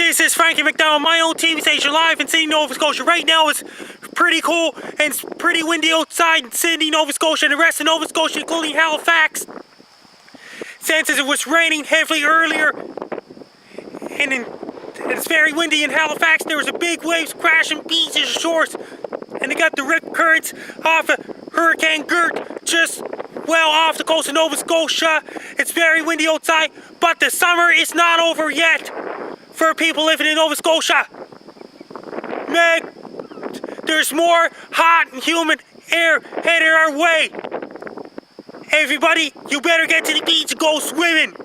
This is Frankie McDowell, my own TV station live in Sydney, Nova Scotia. Right now it's pretty cool and it's pretty windy outside in Sydney, Nova Scotia and the rest of Nova Scotia, including Halifax. Since it was raining heavily earlier and it's very windy in Halifax, there was a big waves crashing beaches and shores, and they got the rip currents off of Hurricane Gert just well off the coast of Nova Scotia. It's very windy outside, but the summer is not over yet for people living in Nova Scotia. There's more hot and humid air headed our way. Everybody, you better get to the beach and go swimming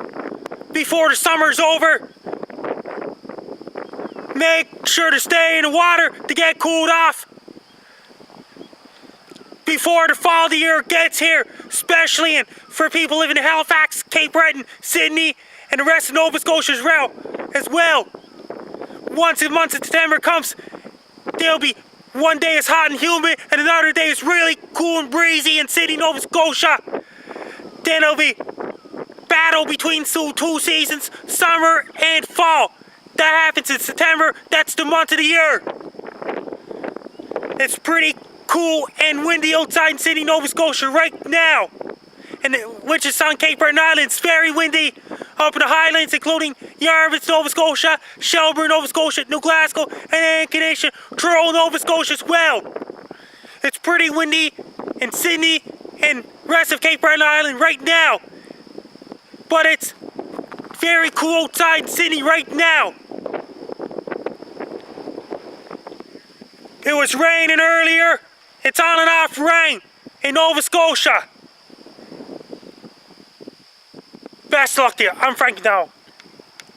before the summer's over. Make sure to stay in the water to get cooled off before the fall of the year gets here, especially for people living in Halifax, Cape Breton, Sydney, and the rest of Nova Scotia as well. Once the month of September comes, there'll be one day it's hot and humid, and another day it's really cool and breezy in Sydney, Nova Scotia. Then there'll be battle between two seasons, summer and fall. That happens in September. That's the month of the year. It's pretty cool and windy outside in Sydney, Nova Scotia right now. And which is on Cape Breton Island. It's very windy up in the Highlands, including Yarmouth, Nova Scotia, Shelburne, Nova Scotia, New Glasgow, and Anchorage, Truro, Nova Scotia as well. It's pretty windy in Sydney and rest of Cape Breton Island right now. But it's very cool outside in Sydney right now. It was raining earlier. It's on and off rain in Nova Scotia. Best luck to you. I'm Frankie McDowell.